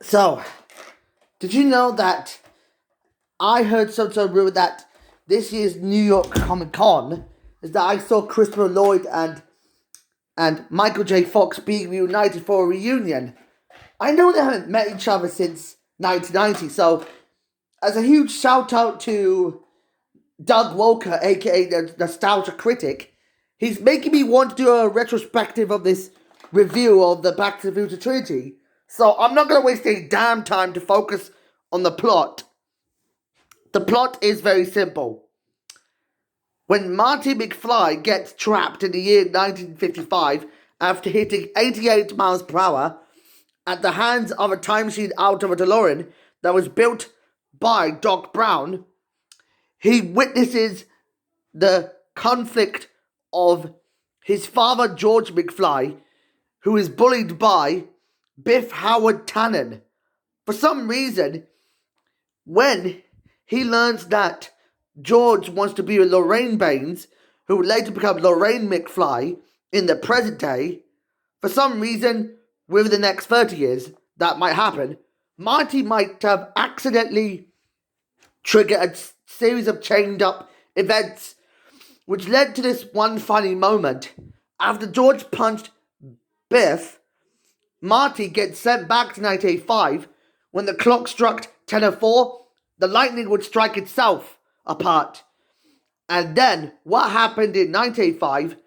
So, did you know that I heard some sort of rumor that this year's New York Comic Con is that I saw Christopher Lloyd and Michael J. Fox being reunited for a reunion. I know they haven't met each other since 1990, so as a huge shout out to Doug Walker, aka the Nostalgia Critic, he's making me want to do a retrospective of this review of the Back to the Future trilogy. So I'm not going to waste any damn time to focus on the plot. The plot is very simple. When Marty McFly gets trapped in the year 1955 after hitting 88 miles per hour at the hands of a time machine out of a DeLorean that was built by Doc Brown, he witnesses the conflict of his father, George McFly, who is bullied by Biff Howard Tannen. For some reason, when he learns that George wants to be with Lorraine Baines, who would later become Lorraine McFly in the present day, for some reason, within the next 30 years, that might happen, Marty might have accidentally triggered a series of chained up events, which led to this one funny moment. After George punched Biff, Marty gets sent back to 1985. When the clock struck 10:04, the lightning would strike itself apart. And then, what happened in 1985,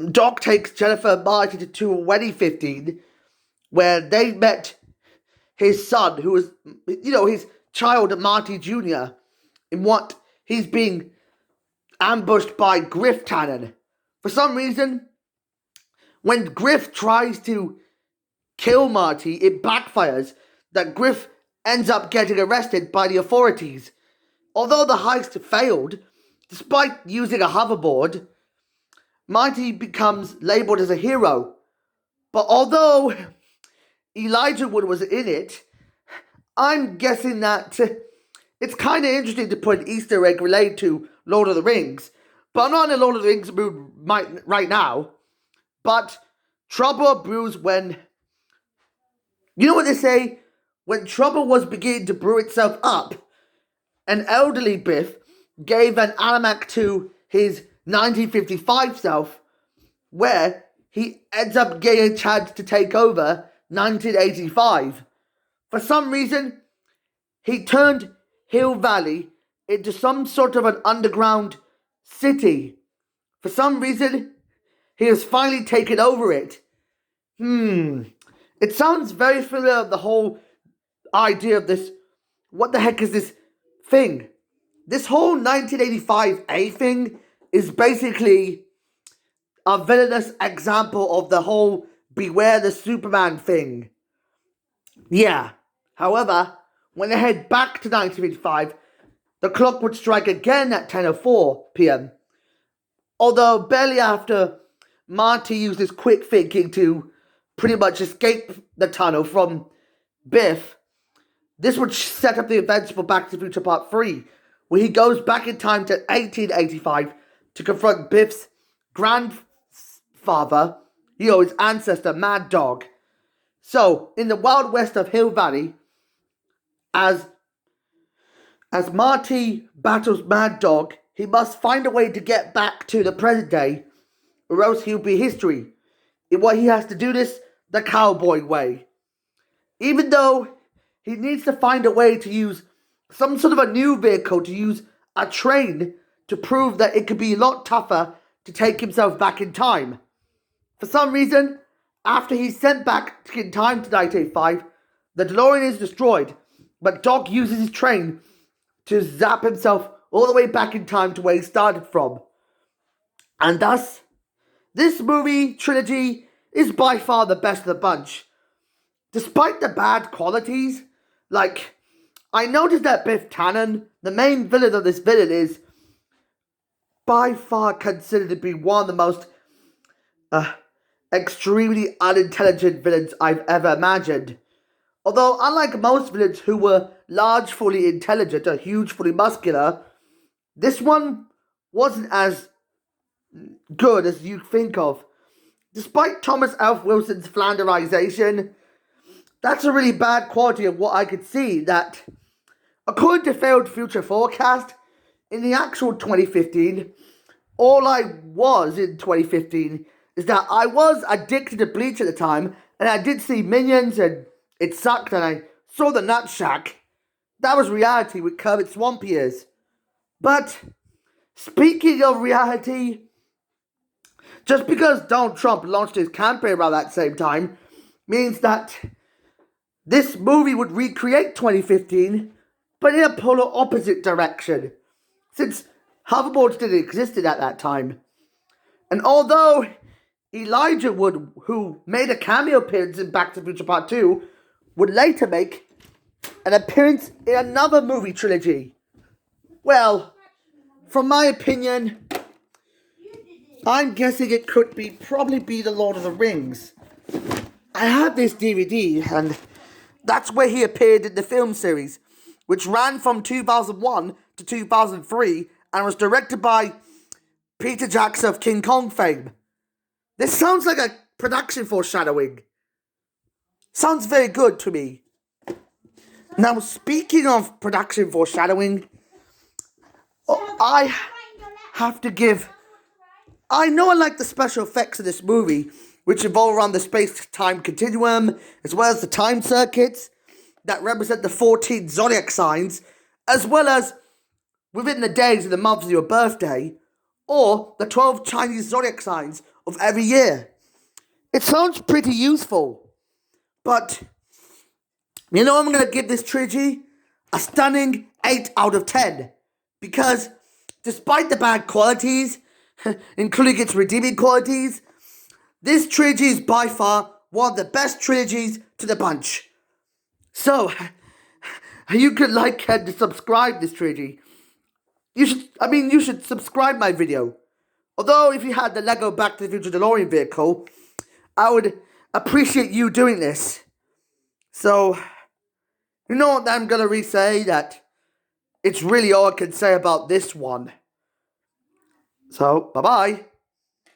Doc takes Jennifer and Marty to a wedding 15, where they met his son, who was, his child, Marty Jr., in what he's being ambushed by Griff Tannen. For some reason, when Griff tries to kill Marty, it backfires that Griff ends up getting arrested by the authorities. Although the heist failed, despite using a hoverboard, Marty becomes labeled as a hero. But although Elijah Wood was in it, I'm guessing that it's kind of interesting to put an Easter egg related to Lord of the Rings. But I'm not in a Lord of the Rings mood right now. But trouble brews when... You know what they say? When trouble was beginning to brew itself up, an elderly Biff gave an almanac to his 1955 self, where he ends up getting a chance to take over 1985. For some reason, he turned Hill Valley into some sort of an underground city. For some reason, he has finally taken over it. It sounds very familiar, the whole idea of this. What the heck is this thing? This whole 1985 A thing is basically a villainous example of the whole Beware the Superman thing. Yeah. However, when they head back to 1985, the clock would strike again at 10:04 p.m. Although barely after Marty used his quick thinking to pretty much escape the tunnel from Biff, this would set up the events for Back to the Future Part 3, where he goes back in time to 1885 to confront Biff's grandfather, his ancestor, Mad Dog. So, in the Wild West of Hill Valley, as Marty battles Mad Dog, he must find a way to get back to the present day, or else he'll be history. In what he has to do this the cowboy way. Even though he needs to find a way to use some sort of a new vehicle, to use a train, to prove that it could be a lot tougher to take himself back in time. For some reason, after he's sent back in time to 1985, the DeLorean is destroyed, but Doc uses his train to zap himself all the way back in time to where he started from. And thus, this movie trilogy is by far the best of the bunch. Despite the bad qualities, I noticed that Biff Tannen, the main villain of this villain, is by far considered to be one of the most extremely unintelligent villains I've ever imagined. Although, unlike most villains who were large, fully intelligent, or huge, fully muscular, this one wasn't as good as you'd think of. Despite Thomas F. Wilson's Flanderization, that's a really bad quality of what I could see. That, according to failed future forecast, in the actual 2015, all I was in 2015 is that I was addicted to Bleach at the time, and I did see Minions, and it sucked, and I saw the Nut Shack. That was reality with Kermit Swamp Ears. But speaking of reality, just because Donald Trump launched his campaign around that same time means that this movie would recreate 2015, but in a polar opposite direction, since hoverboards didn't exist at that time. And although Elijah Wood, who made a cameo appearance in Back to the Future Part 2, would later make an appearance in another movie trilogy. Well, from my opinion, I'm guessing it could probably be The Lord of the Rings. I had this DVD, and that's where he appeared in the film series, which ran from 2001 to 2003 and was directed by Peter Jackson of King Kong fame. This sounds like a production foreshadowing. Sounds very good to me. Now, speaking of production foreshadowing, I have to give... I know I like the special effects of this movie, which revolve around the space-time continuum, as well as the time circuits that represent the 14 zodiac signs, as well as within the days of the month of your birthday, or the 12 Chinese zodiac signs of every year. It sounds pretty useful, but you know, I'm going to give this trilogy a stunning 8 out of 10, because despite the bad qualities, including its redeeming qualities, this trilogy is by far one of the best trilogies to the bunch. So, you could like and subscribe this trilogy. You should subscribe my video. Although, if you had the Lego Back to the Future DeLorean vehicle, I would appreciate you doing this. So, you know what I'm gonna re-say? That it's really all I can say about this one. So, bye-bye.